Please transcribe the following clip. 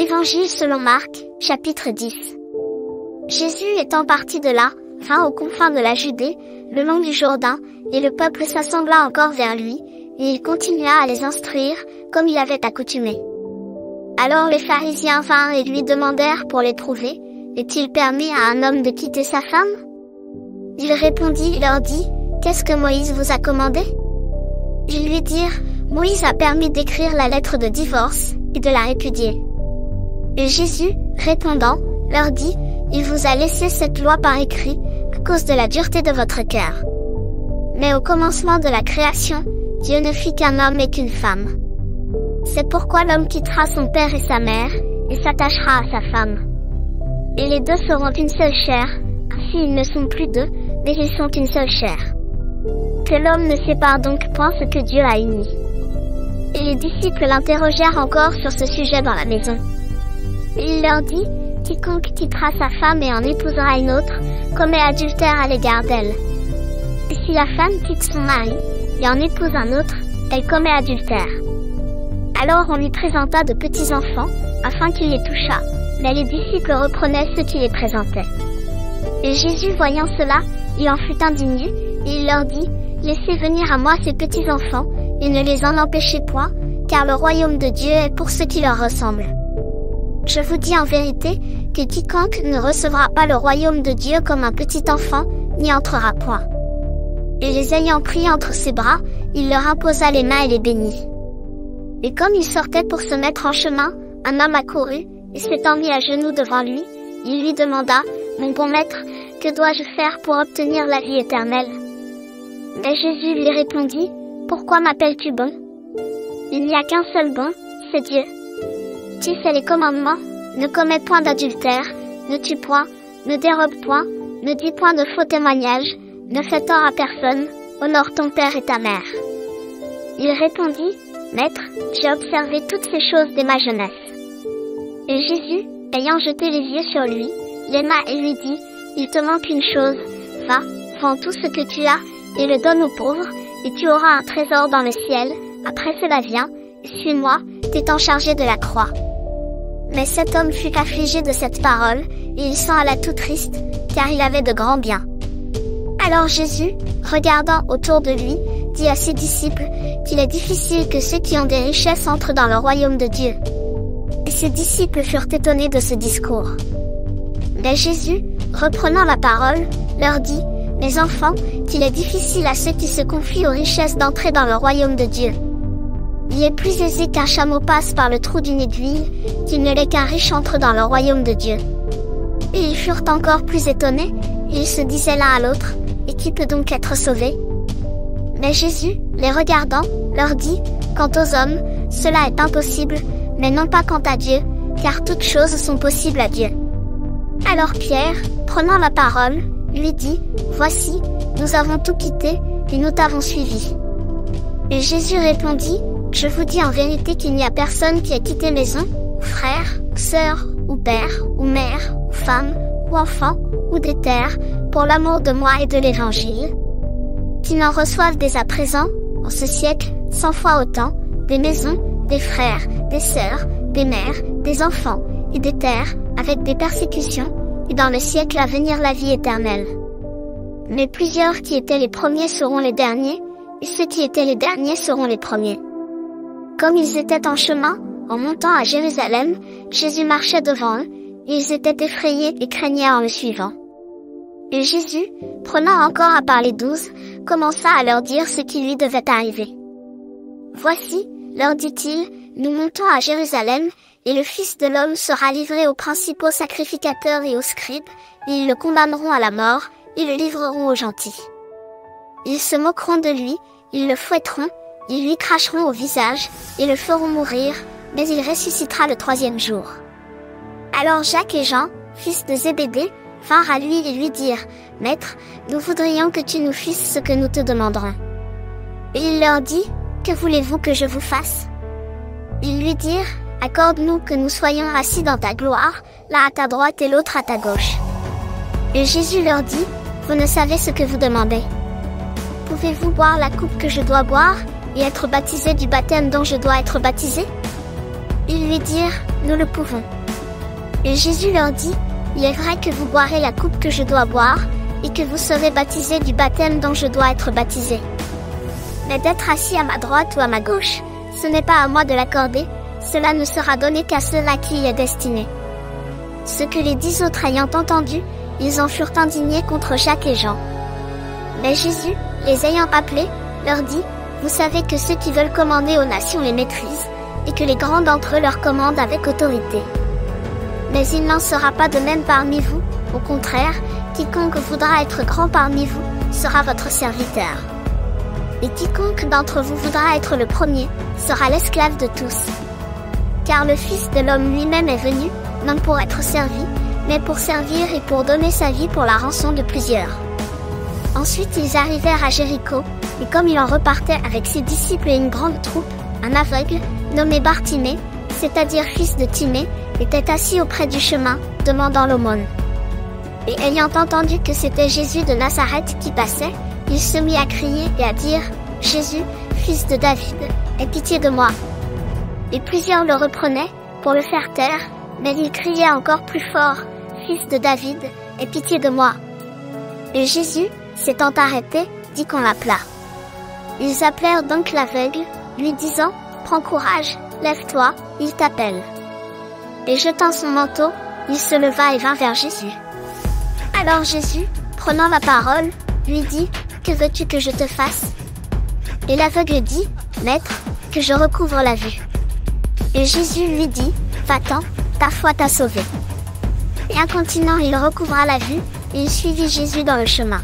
Évangile selon Marc, chapitre 10. Jésus étant parti de là, vint aux confins de la Judée, le long du Jourdain, et le peuple s'assembla encore vers lui, et il continua à les instruire, comme il avait accoutumé. Alors les pharisiens vinrent et lui demandèrent pour l'éprouver, est-il permis à un homme de quitter sa femme? Il répondit et leur dit, qu'est-ce que Moïse vous a commandé? Ils lui dirent, Moïse a permis d'écrire la lettre de divorce, et de la répudier. Et Jésus, répondant, leur dit, il vous a laissé cette loi par écrit, à cause de la dureté de votre cœur. Mais au commencement de la création, Dieu ne fit qu'un homme et qu'une femme. C'est pourquoi l'homme quittera son père et sa mère, et s'attachera à sa femme. Et les deux seront une seule chair, ainsi ils ne sont plus deux, mais ils sont une seule chair. Que l'homme ne sépare donc point ce que Dieu a uni. Et les disciples l'interrogèrent encore sur ce sujet dans la maison. Et il leur dit, quiconque quittera sa femme et en épousera une autre, commet adultère à l'égard d'elle. Et si la femme quitte son mari, et en épouse un autre, elle commet adultère. Alors on lui présenta de petits enfants, afin qu'il les touchât, mais les disciples reprenaient ceux qui les présentaient. Et Jésus voyant cela, il en fut indigné, et il leur dit, laissez venir à moi ces petits enfants, et ne les en empêchez point, car le royaume de Dieu est pour ceux qui leur ressemblent. Je vous dis en vérité, que quiconque ne recevra pas le royaume de Dieu comme un petit enfant, n'y entrera point. Et les ayant pris entre ses bras, il leur imposa les mains et les bénit. Et comme il sortait pour se mettre en chemin, un homme accourut, et s'étant mis à genoux devant lui, il lui demanda, mon bon maître, que dois-je faire pour obtenir la vie éternelle? Mais Jésus lui répondit, pourquoi m'appelles-tu bon? Il n'y a qu'un seul bon, c'est Dieu. Tu sais les commandements, ne commets point d'adultère, ne tue point, ne dérobe point, ne dis point de faux témoignages, ne fais tort à personne, honore ton père et ta mère. Il répondit, Maître, j'ai observé toutes ces choses dès ma jeunesse. Et Jésus, ayant jeté les yeux sur lui, l'aima et lui dit, il te manque une chose, va, vends tout ce que tu as, et le donne aux pauvres, et tu auras un trésor dans le ciel, après cela viens, suis-moi, t'étant chargé de la croix. Mais cet homme fut affligé de cette parole, et il s'en alla tout triste, car il avait de grands biens. Alors Jésus, regardant autour de lui, dit à ses disciples, qu'il est difficile que ceux qui ont des richesses entrent dans le royaume de Dieu. Et ses disciples furent étonnés de ce discours. Mais Jésus, reprenant la parole, leur dit, mes enfants, qu'il est difficile à ceux qui se confient aux richesses d'entrer dans le royaume de Dieu. Il est plus aisé qu'un chameau passe par le trou d'une aiguille, qu'il ne l'est qu'un riche entre dans le royaume de Dieu. Et ils furent encore plus étonnés, et ils se disaient l'un à l'autre, et qui peut donc être sauvé? Mais Jésus, les regardant, leur dit, quant aux hommes, cela est impossible, mais non pas quant à Dieu, car toutes choses sont possibles à Dieu. Alors Pierre, prenant la parole, lui dit, voici, nous avons tout quitté, et nous t'avons suivi. Et Jésus répondit, je vous dis en vérité qu'il n'y a personne qui ait quitté maison, ou frère, ou sœur, ou père, ou mère, ou femme, ou enfant, ou des terres, pour l'amour de moi et de l'Évangile, qui n'en reçoivent dès à présent, en ce siècle, 100 fois autant, des maisons, des frères, des sœurs, des mères, des enfants, et des terres, avec des persécutions, et dans le siècle à venir la vie éternelle. Mais plusieurs qui étaient les premiers seront les derniers, et ceux qui étaient les derniers seront les premiers. Comme ils étaient en chemin, en montant à Jérusalem, Jésus marchait devant eux, et ils étaient effrayés et craignaient en le suivant. Et Jésus, prenant encore à part les 12, commença à leur dire ce qui lui devait arriver. Voici, leur dit-il, nous montons à Jérusalem, et le Fils de l'homme sera livré aux principaux sacrificateurs et aux scribes, et ils le condamneront à la mort, et le livreront aux gentils. Ils se moqueront de lui, ils le fouetteront, ils lui cracheront au visage, et le feront mourir, mais il ressuscitera le 3e jour. Alors Jacques et Jean, fils de Zébédée, vinrent à lui et lui dirent, Maître, nous voudrions que tu nous fisses ce que nous te demanderons. Et il leur dit, que voulez-vous que je vous fasse? Ils lui dirent, accorde-nous que nous soyons assis dans ta gloire, l'un à ta droite et l'autre à ta gauche. Et Jésus leur dit, vous ne savez ce que vous demandez. Pouvez-vous boire la coupe que je dois boire, et être baptisé du baptême dont je dois être baptisé? Ils lui dirent, nous le pouvons. Et Jésus leur dit, il est vrai que vous boirez la coupe que je dois boire, et que vous serez baptisés du baptême dont je dois être baptisé. Mais d'être assis à ma droite ou à ma gauche, ce n'est pas à moi de l'accorder, cela ne sera donné qu'à ceux-là qui y est destiné. Ce que les 10 autres ayant entendu, ils en furent indignés contre Jacques et Jean. Mais Jésus, les ayant appelés, leur dit, vous savez que ceux qui veulent commander aux nations les maîtrisent, et que les grands d'entre eux leur commandent avec autorité. Mais il n'en sera pas de même parmi vous, au contraire, quiconque voudra être grand parmi vous, sera votre serviteur. Et quiconque d'entre vous voudra être le premier, sera l'esclave de tous. Car le Fils de l'homme lui-même est venu, non pour être servi, mais pour servir et pour donner sa vie pour la rançon de plusieurs. Ensuite ils arrivèrent à Jéricho, et comme il en repartait avec ses disciples et une grande troupe, un aveugle, nommé Bartimée, c'est-à-dire fils de Timée, était assis auprès du chemin, demandant l'aumône. Et ayant entendu que c'était Jésus de Nazareth qui passait, il se mit à crier et à dire, Jésus, fils de David, aie pitié de moi. Et plusieurs le reprenaient, pour le faire taire, mais il criait encore plus fort, fils de David, aie pitié de moi. Et Jésus, s'étant arrêté, dit qu'on l'appelât. Ils appelèrent donc l'aveugle, lui disant, prends courage, lève-toi, il t'appelle. Et jetant son manteau, il se leva et vint vers Jésus. Alors Jésus, prenant la parole, lui dit, que veux-tu que je te fasse? Et l'aveugle dit, Maître, que je recouvre la vue. Et Jésus lui dit, va-t'en, ta foi t'a sauvé. Et incontinent il recouvra la vue, et il suivit Jésus dans le chemin.